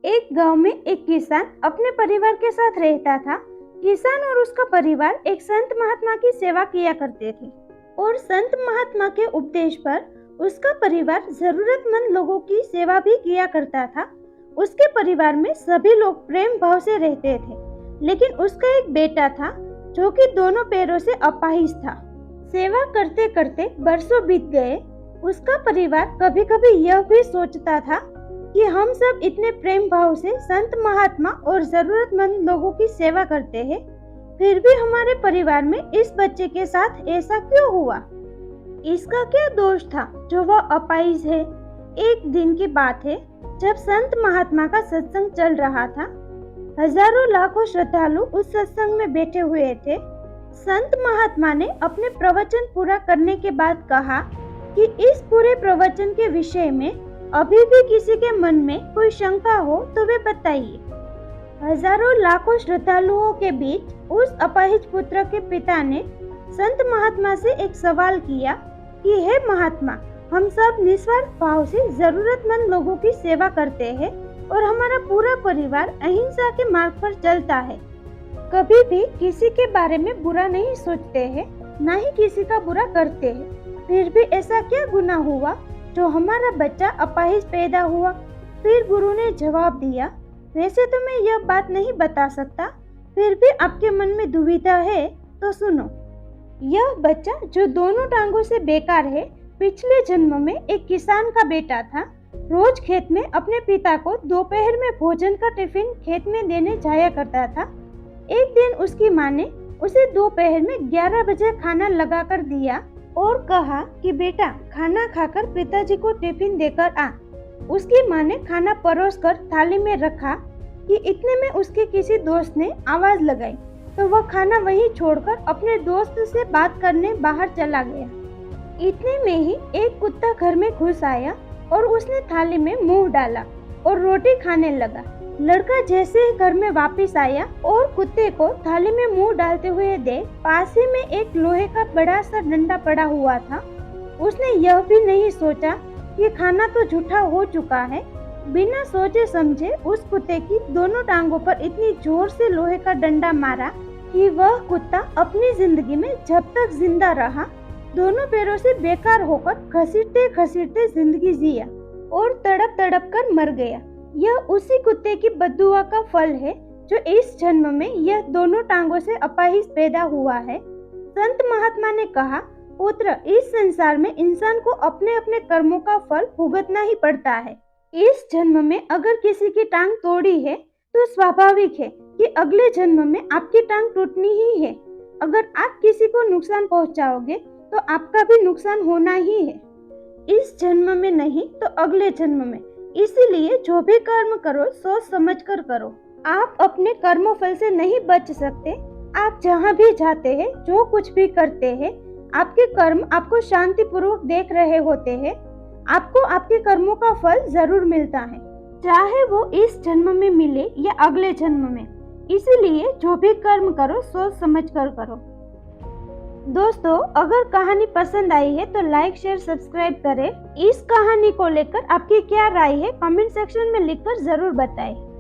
एक गांव में एक किसान अपने परिवार के साथ रहता था। किसान और उसका परिवार एक संत महात्मा की सेवा किया करते थे और संत महात्मा के उपदेश पर उसका परिवार जरूरतमंद लोगों की सेवा भी किया करता था। उसके परिवार में सभी लोग प्रेम भाव से रहते थे, लेकिन उसका एक बेटा था जो कि दोनों पैरों से अपाहिज था। सेवा करते करते बरसों बीत गए। उसका परिवार कभी कभी यह भी सोचता था कि हम सब इतने प्रेम भाव से संत महात्मा और जरूरतमंद लोगों की सेवा करते हैं, फिर भी हमारे परिवार में इस बच्चे के साथ ऐसा क्यों हुआ? इसका क्या दोष था जो वह अपाहिज है? एक दिन की बात है जब संत महात्मा का सत्संग चल रहा था। हजारों लाखों श्रद्धालु उस सत्संग में बैठे हुए थे। संत महात्मा ने अपने प्रवचन पूरा करने के बाद कहा कि इस पूरे प्रवचन के विषय में अभी भी किसी के मन में कोई शंका हो तो वे बताइए। हजारों लाखों श्रद्धालुओं के बीच उस अपाहिज पुत्र के पिता ने संत महात्मा से एक सवाल किया कि हे महात्मा, हम सब निस्वार्थ भाव से जरूरतमंद लोगों की सेवा करते हैं और हमारा पूरा परिवार अहिंसा के मार्ग पर चलता है। कभी भी किसी के बारे में बुरा नहीं सोचते हैं, न ही किसी का बुरा करते हैं। फिर भी ऐसा क्या गुनाह हुआ जो हमारा बच्चा अपाहिज पैदा हुआ? फिर गुरु ने जवाब दिया, वैसे तो मैं यह बात नहीं बता सकता, फिर भी आपके मन में दुविधा है तो सुनो। यह बच्चा जो दोनों टांगों से बेकार है, पिछले जन्म में एक किसान का बेटा था। रोज खेत में अपने पिता को दोपहर में भोजन का टिफिन खेत में देने जाया करता था। एक दिन उसकी माँ ने उसे दोपहर में 11 बजे खाना लगा कर दिया और कहा कि बेटा, खाना खाकर पिताजी को टिफिन देकर आ। उसकी माँ ने खाना परोसकर थाली में रखा कि इतने में उसके किसी दोस्त ने आवाज लगाई, तो वह खाना वहीं छोड़कर अपने दोस्त से बात करने बाहर चला गया। इतने में ही एक कुत्ता घर में घुस आया और उसने थाली में मुंह डाला और रोटी खाने लगा। लड़का जैसे ही घर में वापस आया और कुत्ते को थाली में मुंह डालते हुए देख पास ही में एक लोहे का बड़ा सा डंडा पड़ा हुआ था। उसने यह भी नहीं सोचा कि खाना तो झूठा हो चुका है। बिना सोचे समझे उस कुत्ते की दोनों टांगों पर इतनी जोर से लोहे का डंडा मारा कि वह कुत्ता अपनी जिंदगी में जब तक जिंदा रहा दोनों पैरों से बेकार होकर घसीटते घसीटते जिंदगी जिया और तड़प तड़प कर मर गया। यह उसी कुत्ते की बद्दुआ का फल है जो इस जन्म में यह दोनों टांगों से अपाहिज पैदा हुआ है। संत महात्मा ने कहा, पुत्र, इस संसार में इंसान को अपने अपने कर्मों का फल भुगतना ही पड़ता है। इस जन्म में अगर किसी की टांग तोड़ी है तो स्वाभाविक है कि अगले जन्म में आपकी टांग टूटनी ही है। अगर आप किसी को नुकसान पहुंचाओगे तो आपका भी नुकसान होना ही है, इस जन्म में नहीं तो अगले जन्म में। इसीलिए जो भी कर्म करो सोच समझ कर करो। आप अपने कर्मों फल से नहीं बच सकते। आप जहाँ भी जाते हैं, जो कुछ भी करते हैं, आपके कर्म आपको शांति पूर्वक देख रहे होते हैं। आपको आपके कर्मों का फल जरूर मिलता है, चाहे वो इस जन्म में मिले या अगले जन्म में। इसीलिए जो भी कर्म करो सोच समझ कर करो। दोस्तों, अगर कहानी पसंद आई है तो लाइक, शेयर, सब्सक्राइब करें। इस कहानी को लेकर आपकी क्या राय है कमेंट सेक्शन में लिखकर जरूर बताएं।